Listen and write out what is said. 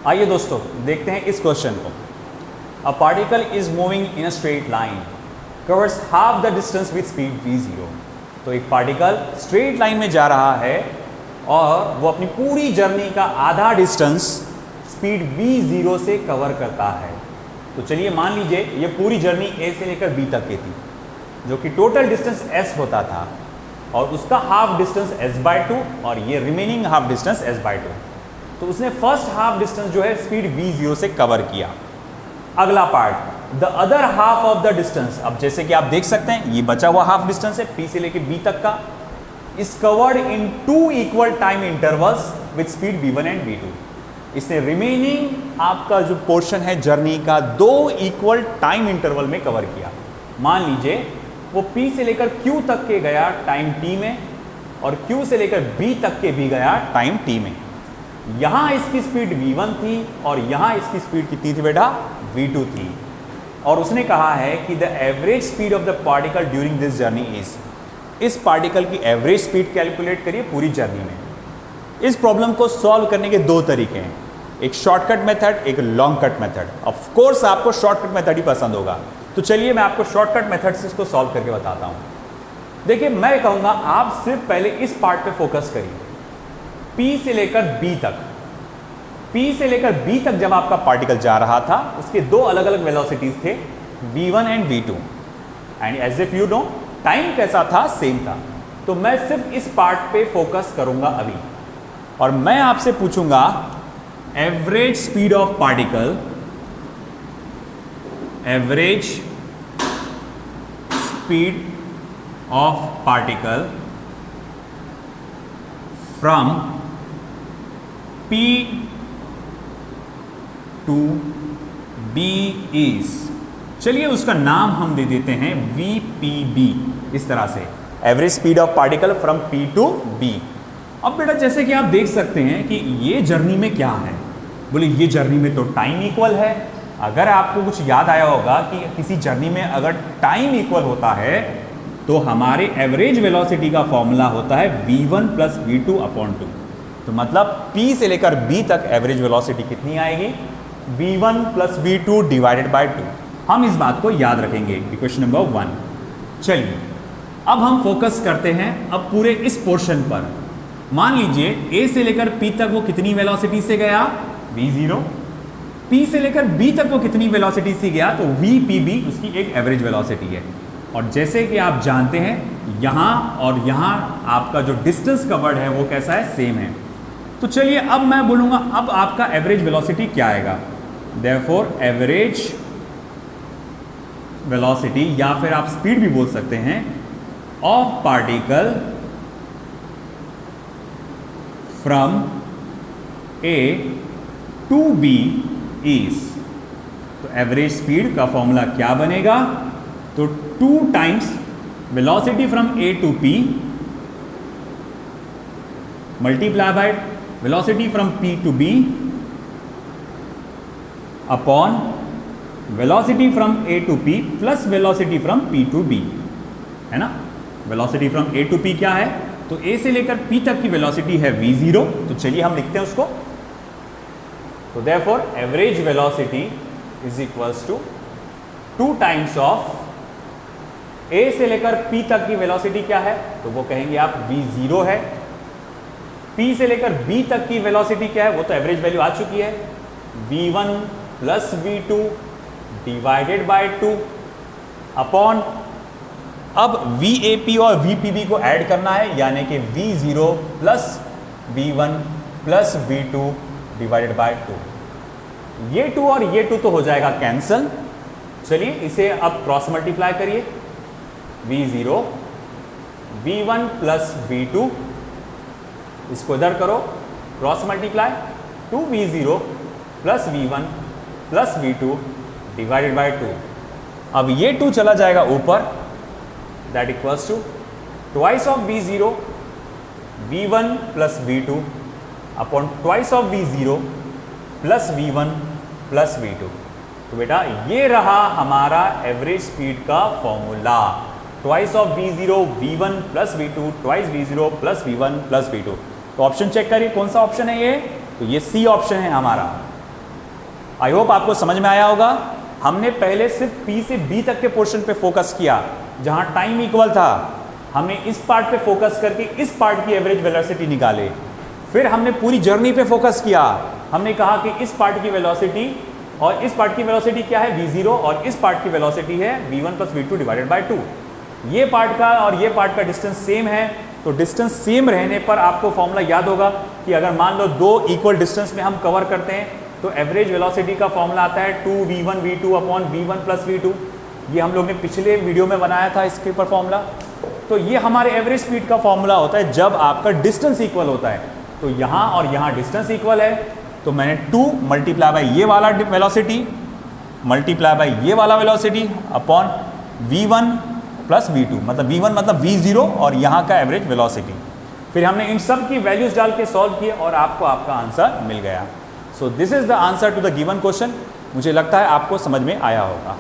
आइए दोस्तों देखते हैं इस क्वेश्चन को। A particle is moving in a straight line covers half the distance with speed v0। तो एक पार्टिकल स्ट्रेट लाइन में जा रहा है और वो अपनी पूरी जर्नी का आधा डिस्टेंस स्पीड v0 से कवर करता है। तो चलिए मान लीजिए ये पूरी जर्नी a से लेकर b तक की थी, जो कि टोटल डिस्टेंस s होता था, और उसका हाफ डिस्टेंस s/2 और ये रिमेनिंग हाफ डिस्टेंस s/2। तो उसने फर्स्ट हाफ डिस्टेंस जो है स्पीड v0 से कवर किया। अगला part the other half of the distance, अब जैसे कि आप देख सकते हैं ये बचा हुआ हाफ डिस्टेंस है p से लेकर b तक का, is covered in 2 equal time intervals with speed v1 and v2। इसने रिमेनिंग आपका जो पोर्शन है जर्नी का 2 इक्वल टाइम इंटरवल में कवर किया। मान लीजिए वो P से लेकर Q तक के गया टाइम T में, और Q से लेकर B तक के भी गया टाइम T में। यहाँ इसकी स्पीड v1 थी और यहाँ इसकी स्पीड कितनी थी बेटा, v2 थी। और उसने कहा है कि the average speed of the particle during this journey is, इस पार्टिकल की एवरेज स्पीड कैलकुलेट करिए पूरी जर्नी में। इस प्रॉब्लम को सॉल्व करने के 2 तरीके हैं, एक शॉर्टकट मेथड, एक long cut method. Of course आपको शॉर्टकट मेथड ही पसंद होगा, तो चलिए मैं आपको शॉर्टकट मेथड से इसको सॉल्व करके बताता हूं। देखिए मैं कहूंगा आप सिर्फ पहले इस पार्ट पे फोकस करिए, P से लेकर B तक। P से लेकर B तक जब आपका पार्टिकल जा रहा था उसके 2 अलग अलग वेलोसिटीज थे, v1 and v2, and as if you know time कैसा था, सेम था। तो मैं सिर्फ इस पार्ट पे फोकस करूंगा अभी, और मैं आपसे पूछूंगा average speed of particle, average speed of particle from P to B is, चलिए उसका नाम हम दे देते हैं VPB, इस तरह से average speed of particle from P to B। अब बेटा जैसे कि आप देख सकते हैं कि ये जर्नी में क्या है, बोले ये जर्नी में तो टाइम इक्वल है। अगर आपको कुछ याद आया होगा कि किसी जर्नी में अगर टाइम इक्वल होता है तो हमारे एवरेज वेलोसिटी का फॉर्मूला होता है v1 प्लस v2 अपॉन 2। तो मतलब P से लेकर B तक एवरेज वेलोसिटी कितनी आएगी, v1 plus v2 divided by 2। हम इस बात को याद रखेंगे इक्वेशन नंबर 1। चलिए अब हम फोकस करते हैं अब पूरे इस पोर्शन पर। मान लीजिए A से लेकर P तक वो कितनी वेलोसिटी से गया, v0। P से लेकर B तक वो कितनी वेलोसिटी से गया, तो VPB उसकी एक एवरेज वेलोसिटी है। और जैसे कि आप जानते हैं यहाँ और यहाँ आपका जो डिस्टेंस कवर्ड है वो कैसा है, सेम है। तो चलिए अब मैं बोलूँगा अब आपका एवरेज वेलोसिटी क्या आएगा, देयरफॉर एवरेज वेलोसिटी, या फिर आप स्पीड भी बोल सकते हैं, of particle from A to B is. तो एवरेज स्पीड का फॉर्मूला क्या बनेगा, तो 2 times velocity from A to P multiply by velocity from P to B upon velocity from A to P plus velocity from P to B, है ना। Velocity from A to P क्या है, तो A से लेकर P तक की velocity है v0। तो चलिए हम लिखते हैं उसको। तो therefore average velocity is equals to 2 times of A से लेकर P तक की वेलोसिटी क्या है, तो वो कहेंगे आप v0 है। P से लेकर B तक की वेलोसिटी क्या है, वो तो एवरेज वैल्यू आ चुकी है, v1 plus v2 divided by 2 upon, अब VAP और VPB को ऐड करना है, यानी कि v0 plus v1 plus v2 divided by 2। ये 2 और ये 2 तो हो जाएगा कैंसल। चलिए इसे अब क्रॉस मल्टीप्लाई करिए, v0 v1 प्लस v2, इसको इधर करो cross multiply, 2v0 plus v1 plus v2 divided by 2। अब ये 2 चला जाएगा ऊपर, that equals to twice of v0 v1 plus v2 upon twice of v0 plus v1 plus v2। तो बेटा ये रहा हमारा एवरेज स्पीड का formula, twice of v0 v1 plus v2 twice v0 plus v1 plus v2। तो option check करिए कौन सा ऑप्शन है ये, तो ये सी ऑप्शन है हमारा। आई होप आपको समझ में आया होगा। हमने पहले सिर्फ P से B तक के पोर्शन पे फोकस किया जहां टाइम इक्वल था। हमने इस पार्ट पे फोकस करके इस पार्ट की एवरेज वेलोसिटी निकाले। फिर हमने पूरी जर्नी पे फोकस किया। हमने कहा कि इस पार्ट की वेलोसिटी और इस पार्ट की वेलोसिटी क्या है v0 और इस पार्ट की वेलोसिटी है v1 plus v2 divided by 2। ये पार्ट का और ये पार्ट का डिस्टेंस सेम है, तो डिस्टेंस सेम रहने पर आपको फॉर्मूला याद होगा कि अगर मान लो दो इक्वल डिस्टेंस में हम कवर करते हैं तो एवरेज वेलोसिटी का फॉर्मूला आता है 2v1 v2 upon v1 plus v2। ये हम लोग ने पिछले वीडियो में बनाया था इसके ऊपर फॉर्मूला। तो ये हमारे एवरेज स्पीड का फॉर्मूला होता है जब आपका डिस्टेंस इक्वल होता है। तो यहाँ और यहाँ डिस्टेंस इक्वल है, तो मैंने 2 मल्टीप्लाई बाई ये वाला वेलोसिटी मल्टीप्लाई बाई ये वाला velocity upon v1 plus v2, मतलब v1 मतलब v0 और यहाँ का एवरेज वेलोसिटी। फिर हमने इन सब की वैल्यूज डाल के सॉल्व किए और आपको आपका आंसर मिल गया। So this is the answer to the given question. मुझे लगता है आपको समझ में आया होगा।